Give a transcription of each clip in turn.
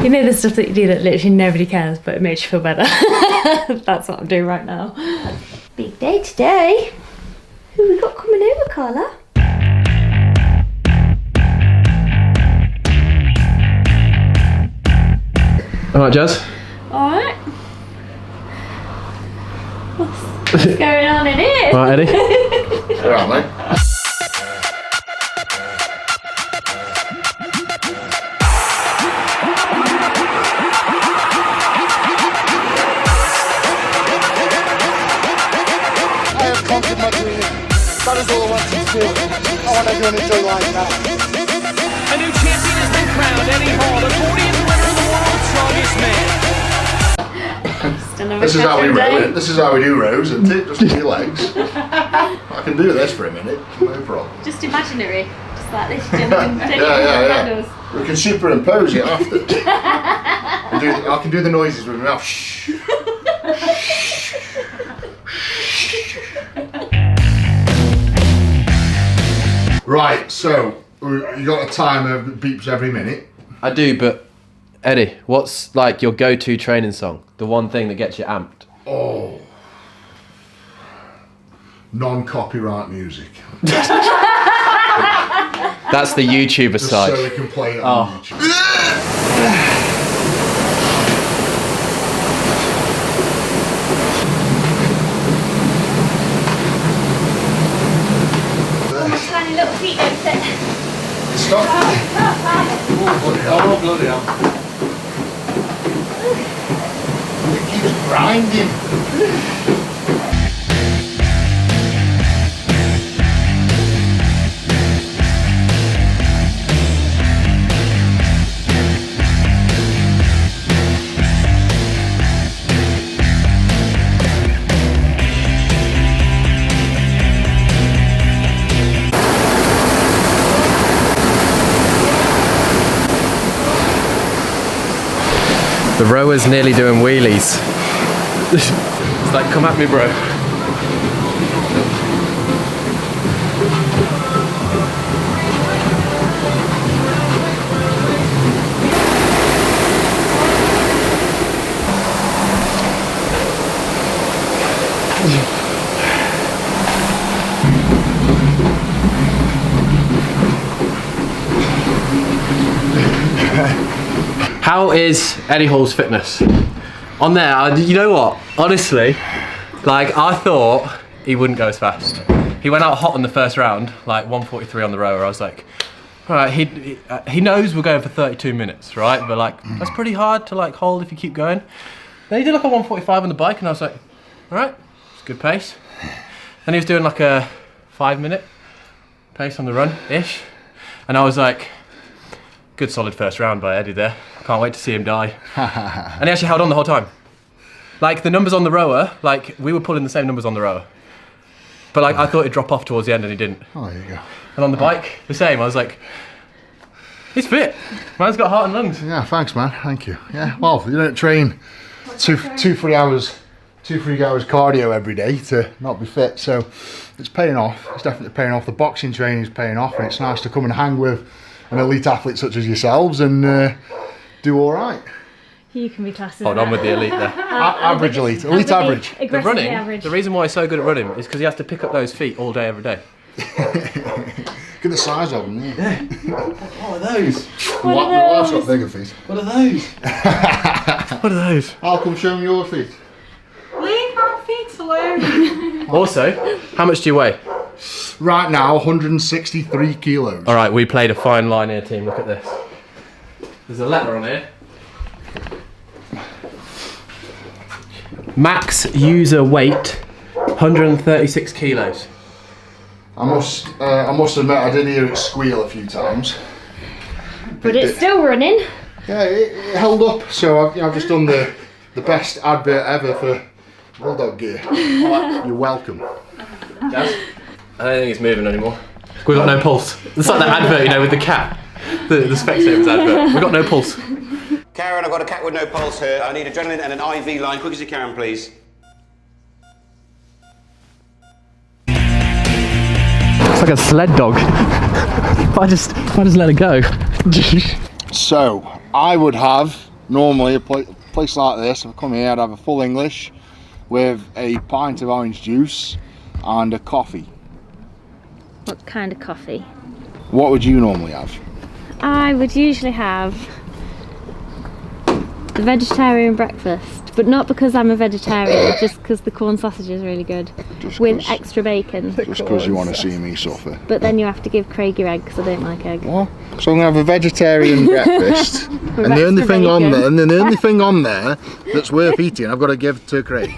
You know the stuff that you do that literally nobody cares, but it makes you feel better. That's what I'm doing right now. Big day today. Who we got coming over, Carla? Alright, Jazz. Alright. What's going on in here? Alright, Eddie. Alright, mate. I have conquered my dream. That is all I want to do. I want everyone to enjoy life now. A new champion has been crowned. Eddie Hall, the 40th winner of the world's strongest man. This is how we row it. This is how we do rows, isn't it? Just with your legs. I can do this for a minute, no problem. Just imaginary. Just like this, jumping, taking Yeah. We can superimpose it after. I can do the noises with my mouth. Shh. Right, so you got a timer that beeps every minute. I do, but Eddie, what's like your go-to training song? The one thing that gets you amped? Oh. Non-copyright music. That's the YouTuber Just side. so we can play it on YouTube. Tiny little feet don't fit. Stop. Oh, bloody hell. It keeps grinding. The rower's nearly doing wheelies. It's like, come at me, bro. How is Eddie Hall's fitness? On there, you know what? Honestly, like I thought he wouldn't go as fast. He went out hot in the first round, like 1:43 on the rower. I was like, all right, he knows we're going for 32 minutes, right? But like, that's pretty hard to like hold if you keep going. Then he did like a 1:45 on the bike, and I was like, all right, it's good pace. Then he was doing like a 5-minute pace on the run-ish, and I was like, good solid first round by Eddie there. Can't wait to see him die. And he actually held on the whole time. Like the numbers on the rower, like we were pulling the same numbers on the rower. But like I thought he'd drop off towards the end and he didn't. Oh, there you go. And on the bike, the same. I was like, he's fit. Man's got heart and lungs. Yeah, thanks, man. Thank you. Yeah, well, you don't train 2-3 hours cardio every day to not be fit, so it's paying off. It's definitely paying off. The boxing training is paying off, and it's nice to come and hang with an elite athlete such as yourselves and do all right. You can be classed as Hold on with the elite there. Average elite average. The running, the reason why he's so good at running is because he has to pick up those feet all day, every day. Look at the size of them. Yeah. What are those? My wife's got bigger feet. What are those? What are those? I'll come show me your feet. Leave my feet alone. Also, how much do you weigh? Right now, 163 kilos. All right, we played a fine line here, team. Look at this. There's a letter on here. Max user weight, 136 kilos. I must admit, I did hear it squeal a few times. But it's still running. Yeah, it held up. So I've just done the best advert ever for Bulldog gear. You're welcome. Jazz? I don't think it's moving anymore. We've got no pulse. It's like that advert, you know, with the cat. The Specsavers advert. We've got no pulse. Karen, I've got a cat with no pulse here. I need adrenaline and an IV line. Quick as you can, please. It's like a sled dog. if I just let it go. So I would have normally a place like this, if I come here, I'd have a full English with a pint of orange juice and a coffee. What kind of coffee? What would you normally have? I would usually have the vegetarian breakfast, but not because I'm a vegetarian, just because the corn sausage is really good with extra bacon. Just because you want to see me suffer. But then you have to give Craig your egg because I don't like egg. What? So I'm gonna have a vegetarian breakfast, and the only thing on there, that's worth eating, I've got to give to Craig.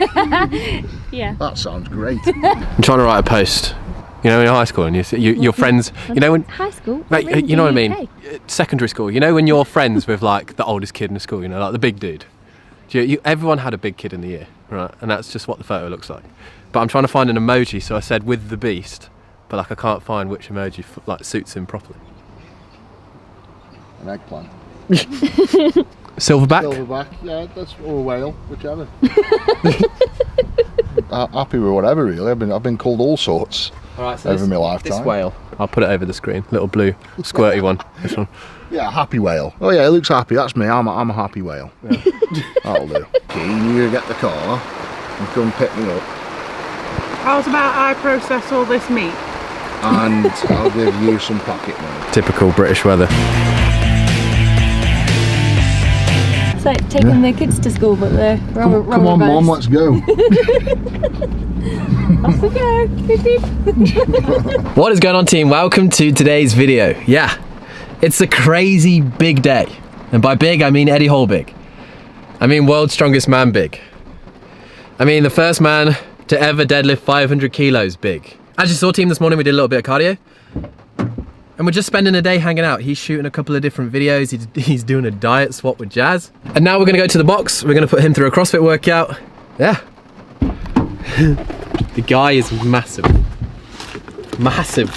Yeah. That sounds great. I'm trying to write a post. You know, in high school, and your friends, you know, when High school? mate, Really? you know what I mean. UK? Secondary school. You know, when you're friends with like the oldest kid in the school. You know, like the big dude. Everyone had a big kid in the year, right? And that's just what the photo looks like. But I'm trying to find an emoji, so I said with the beast, but like I can't find which emoji like suits him properly. An eggplant. Silverback. Silverback, yeah, that's or a whale, whichever. Happy with whatever, really. I've been called all sorts over my lifetime. This whale, I'll put it over the screen. Little blue, squirty one. This one. Yeah, happy whale. Oh yeah, it looks happy. That's me. I'm a happy whale. Yeah. That'll do. Okay, you're gonna get the car and come pick me up, How's about I process all this meat? and I'll give you some pocket money. Typical British weather. It's like taking the kids to school, but they're Come on, Mum, let's go. Off we go. Beep, beep. What is going on, team? Welcome to today's video. Yeah, it's a crazy big day. And by big, I mean Eddie Hall big. I mean world's strongest man big. I mean the first man to ever deadlift 500 kilos big. As you saw, team, this morning we did a little bit of cardio. And we're just spending a day hanging out. He's shooting a couple of different videos. He's doing a diet swap with Jazz. And now we're gonna go to the box. We're gonna put him through a CrossFit workout. Yeah. The guy is massive. Massive.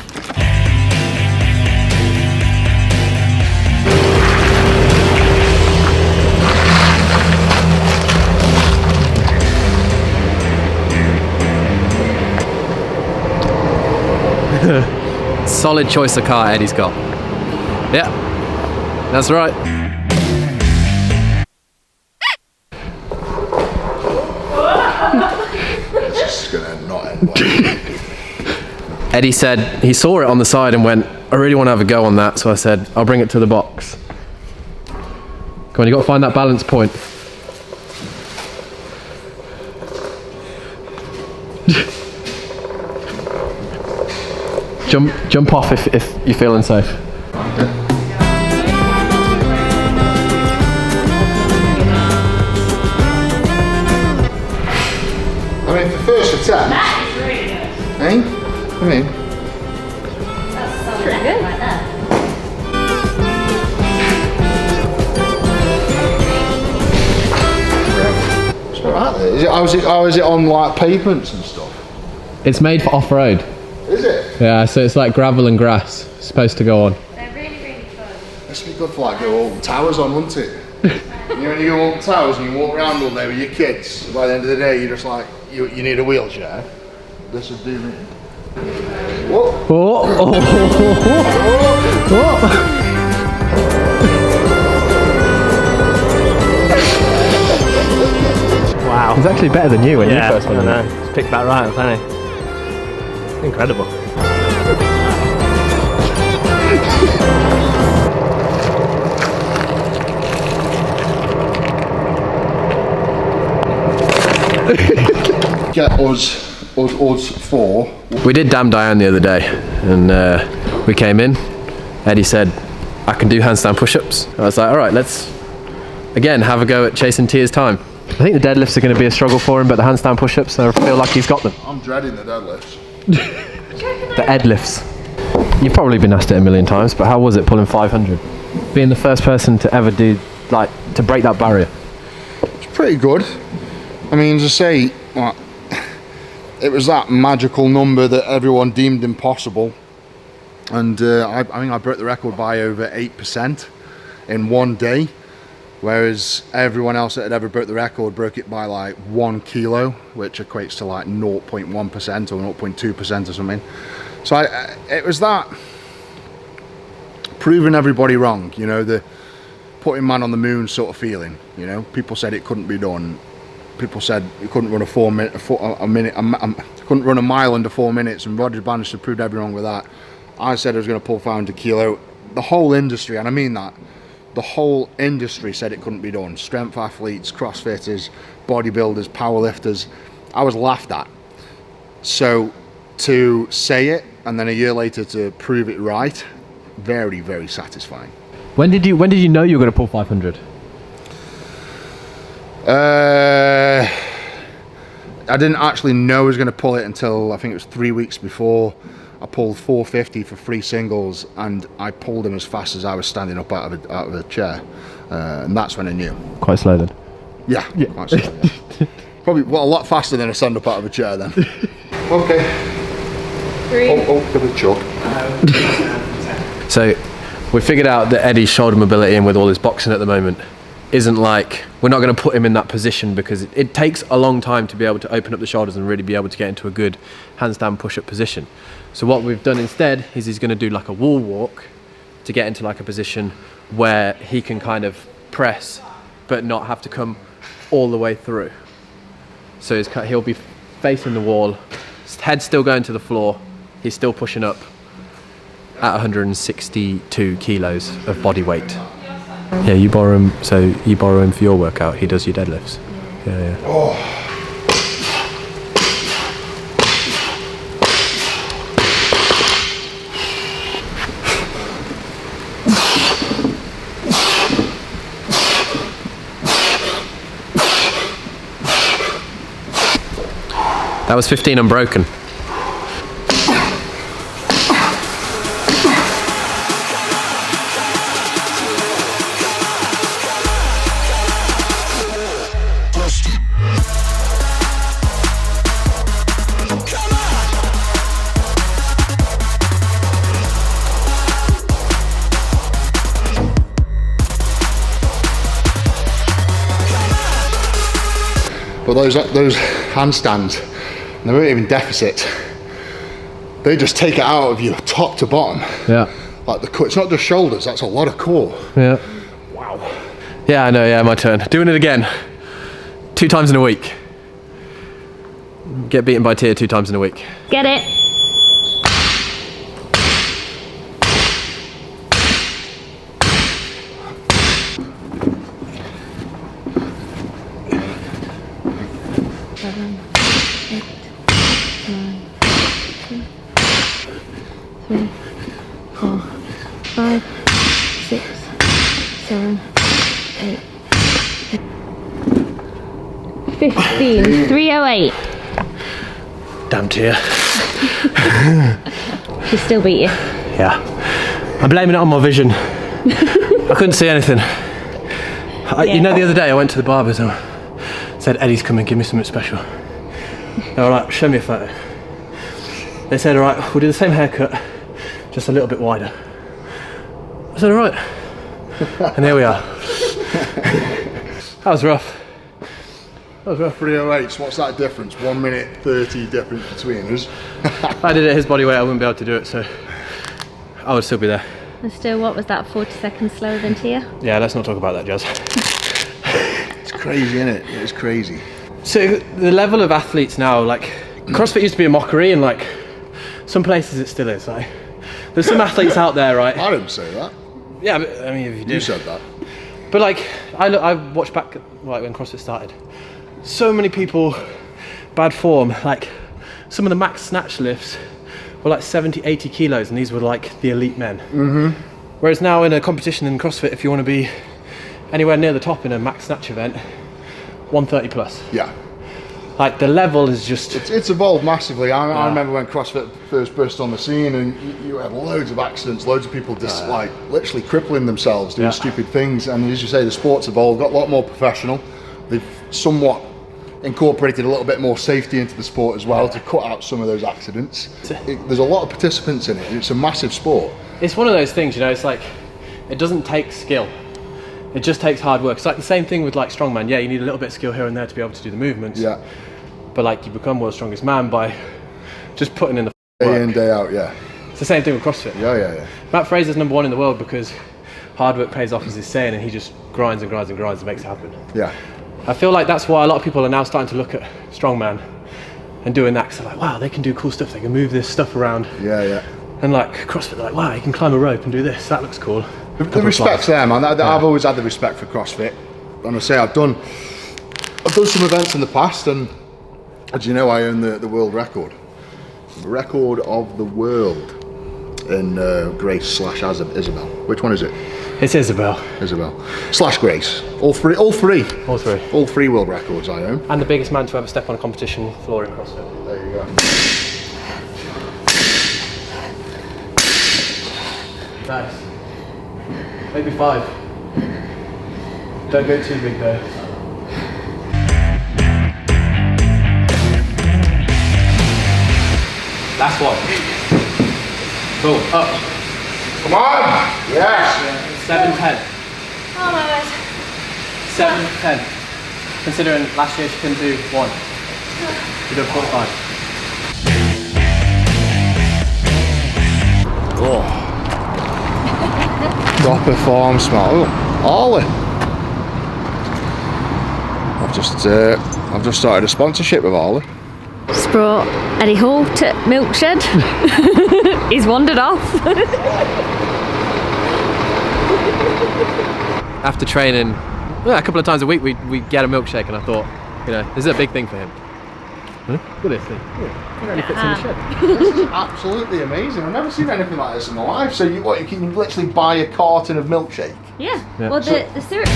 Solid choice of car Eddie's got. Yeah, that's right. It's just gonna not end well. Eddie said he saw it on the side and went, I really want to have a go on that, so I said, I'll bring it to the box. Come on, you got to find that balance point. Jump off if you're feeling safe. I mean, for first attempt. That is really good. Eh? I mean, That's pretty good. Like that. it's alright there. How is it on like pavements and stuff? It's made for off-road. Is it? Yeah, so it's like gravel and grass. It's supposed to go on. They're really, really fun. This would be good for like go all the towers on, wouldn't it? You know, when you go all the towers and you walk around all day with your kids, by the end of the day you're just like, you need a wheelchair. This would do me. Whoa. Wow. It's actually better than you when you first went in there. Just picked that right up, hasn't he? Incredible. Get us four. We did Damn Diane the other day, and we came in. Eddie said, I can do handstand push-ups. I was like, all right, let's, again, have a go at chasing Tia's time. I think the deadlifts are going to be a struggle for him, but the handstand push-ups, I feel like he's got them. I'm dreading the deadlifts. The Deadlifts. You've probably been asked it a million times, but how was it pulling 500? Being the first person to ever do, like, to break that barrier. It's pretty good. I mean, as I say, like, it was that magical number that everyone deemed impossible. And I mean, I broke the record by over 8% in one day. Whereas everyone else that had ever broke the record broke it by like 1 kilo, which equates to like 0.1% or 0.2% or something. So it was that proving everybody wrong, you know, the putting man on the moon sort of feeling. You know, people said it couldn't be done. People said you couldn't run couldn't run a mile under 4 minutes, and Roger Bannister proved everyone wrong with that. I said I was going to pull 500 kilo. The whole industry, and I mean that, the whole industry said it couldn't be done. Strength athletes, CrossFitters, bodybuilders, powerlifters. I was laughed at. So to say it and then a year later to prove it right, very, very satisfying. When did you know you were going to pull 500? I didn't actually know I was going to pull it until I think it was 3 weeks before. I pulled 450 for 3 singles, and I pulled them as fast as I was standing up out of a chair, and that's when I knew. Quite slow then. Yeah. Quite slow, yeah. Probably a lot faster than I stand up out of a chair then. Okay. 3. Give it a chuck. So we figured out that Eddie's shoulder mobility, and with all his boxing at the moment, isn't like, we're not going to put him in that position because it takes a long time to be able to open up the shoulders and really be able to get into a good handstand push-up position. So what we've done instead is he's going to do like a wall walk to get into like a position where he can kind of press but not have to come all the way through. So he'll be facing the wall, his head's still going to the floor, he's still pushing up at 162 kilos of body weight. Yeah, you borrow him, so you borrow him for your workout, he does your deadlifts. Yeah. Oh. That was 15 unbroken. But those handstands, they weren't even deficits. They just take it out of you top to bottom. Yeah. Like the core, it's not just shoulders, that's a lot of core. Yeah. Wow. Yeah, I know, yeah, my turn. Doing it again. 2 times in a week. Get beaten by Tia 2 times in a week. Get it. Five, 6, 7, 8, 15, 308. Damn Tia. She still beat you. Yeah. I'm blaming it on my vision. I couldn't see anything. You know, the other day I went to the barbers and said, Eddie's coming, give me something special. They were like, show me a photo. They said, all right, we'll do the same haircut, just a little bit wider. I said, all right. And here we are. That was rough. That was rough. 308, so what's that difference? 1 minute 30 difference between us. If I did it at his body weight, I wouldn't be able to do it, so I would still be there. And still, what was that, 40 seconds slower than Tia? Yeah, let's not talk about that, Jazz. It's crazy, isn't it? It's crazy. So the level of athletes now, like, CrossFit used to be a mockery, and like, some places it still is. Like, there's some athletes out there, right? I didn't say that. Yeah, but, I mean, if you did. You said that. But like, I watched back like when CrossFit started. So many people, bad form. Like, some of the max snatch lifts were like 70, 80 kilos, and these were like the elite men. Mm-hmm. Whereas now in a competition in CrossFit, if you want to be anywhere near the top in a max snatch event, 130 plus. Yeah. Like, the level is just... It's evolved massively. I remember when CrossFit first burst on the scene, and you had loads of accidents, loads of people just like literally crippling themselves doing stupid things. And as you say, the sport's evolved, got a lot more professional. They've somewhat incorporated a little bit more safety into the sport as well to cut out some of those accidents. There's a lot of participants in it. It's a massive sport. It's one of those things, you know, it's like, it doesn't take skill. It just takes hard work. It's like the same thing with like strongman. Yeah, you need a little bit of skill here and there to be able to do the movements. Yeah. But like, you become world's strongest man by just putting in the Day work. in, day out, yeah. It's the same thing with CrossFit. Yeah. Matt Fraser's #1 in the world because hard work pays off, as he's saying, and he just grinds and grinds and grinds and makes it happen. Yeah. I feel like that's why a lot of people are now starting to look at strongman and doing that, because they're like, wow, they can do cool stuff, they can move this stuff around. Yeah. And like CrossFit, they're like, wow, you can climb a rope and do this, that looks cool. The respect's there, man. I've always had the respect for CrossFit. And I say I've done some events in the past, and as you know, I own the world record. The record of the world in Grace / Isabel. Which one is it? It's Isabel. / Grace. All three world records I own. And the biggest man to ever step on a competition floor in CrossFit. There you go. Nice. Maybe 5. Don't go too big though. Last one. Cool. Up. Come on! Yes! 7-10. Oh my god. 7-10. Considering last year she couldn't do 1. You did 45. Oh. Proper form smell. Oh, Ollie. I've just started a sponsorship with Ollie. Just brought Eddie Hall to Milkshed. He's wandered off. After training a couple of times a week, we get a milkshake, and I thought, this is a big thing for him. Huh? Look at this thing. It only fits in the shed. This is absolutely amazing. I've never seen anything like this in my life. So you can literally buy a carton of milkshake? Yeah. Well, the syrup.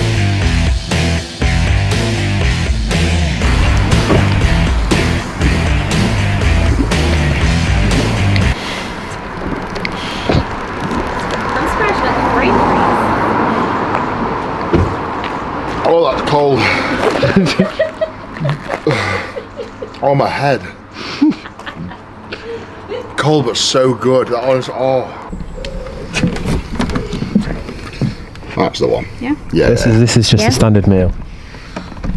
Oh, that's cold. Oh, my head. Cold, but so good. That was, That's the one. Yeah. Yeah. This is just a standard meal.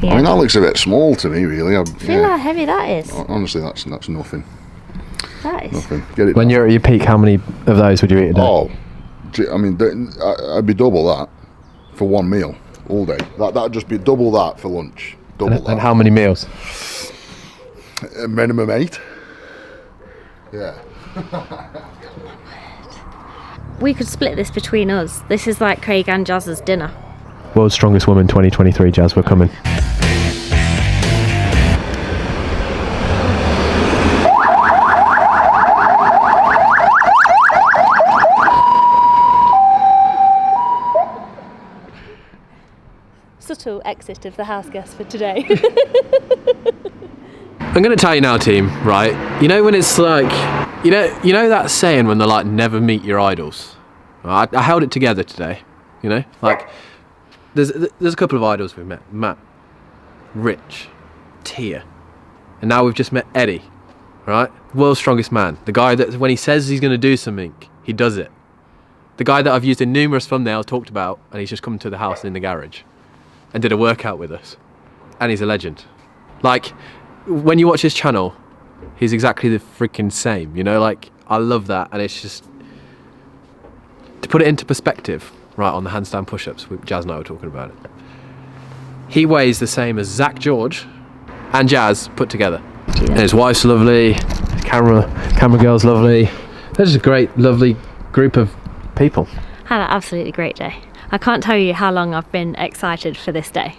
Yeah. I mean, that looks a bit small to me, really. Feel how heavy that is. Honestly, that's nothing. That is. Nothing. Get it. When you're at your peak, how many of those would you eat a day? Oh, I mean, I'd be double that for one meal all day. That'd just be double that for lunch. And how many meals? A minimum 8. Yeah. We could split this between us. This is like Craig and Jazz's dinner. World's Strongest Woman 2023, Jazz, we're coming. Subtle exit of the house guest for today. I'm going to tell you now, team, right? You know when it's like, you know that saying when they're like, never meet your idols? I held it together today, like there's a couple of idols we've met. Matt, Rich, Tia, and now we've just met Eddie, right? World's strongest man. The guy that when he says he's going to do something, he does it. The guy that I've used in numerous thumbnails, talked about, and he's just come to the house and in the garage and did a workout with us. And he's a legend. Like, when you watch his channel, he's exactly the freaking same, like, I love that. And it's just, to put it into perspective, right, on the handstand push-ups, Jazz and I were talking about it. He weighs the same as Zach George and Jazz put together. Yeah. And his wife's lovely, camera girl's lovely. They're just a great, lovely group of people. Had an absolutely great day. I can't tell you how long I've been excited for this day.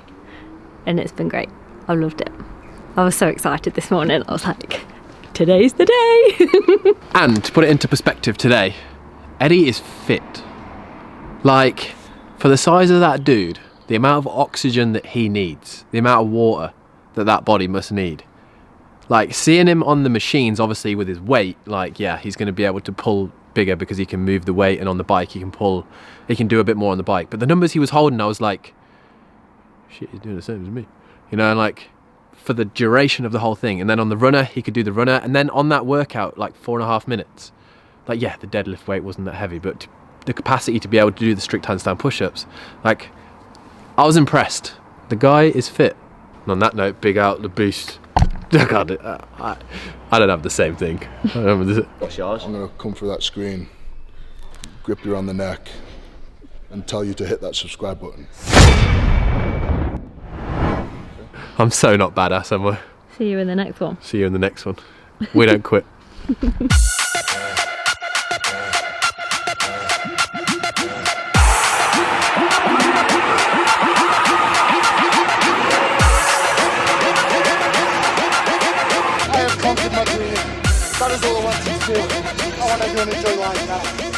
And it's been great. I've loved it. I was so excited this morning. I was like, today's the day. And to put it into perspective today, Eddie is fit. Like, for the size of that dude, the amount of oxygen that he needs, the amount of water that body must need. Like, seeing him on the machines, obviously with his weight, like, yeah, he's going to be able to pull bigger because he can move the weight, and on the bike he can do a bit more on the bike. But the numbers he was holding, I was like, shit, he's doing the same as me. And like, for the duration of the whole thing. And then on the runner, he could do the runner. And then on that workout, like 4.5 minutes, like, yeah, the deadlift weight wasn't that heavy, but the capacity to be able to do the strict handstand push-ups, like, I was impressed. The guy is fit. And on that note, big out the beast. God, I don't have the same thing. What's yours? I'm going to come through that screen, grip you around the neck, and tell you to hit that subscribe button. I'm so not badass, am I? See you in the next one. See you in the next one. We don't quit. I have conquered my dream. That is all I wanted to do. I want everyone to enjoy life now.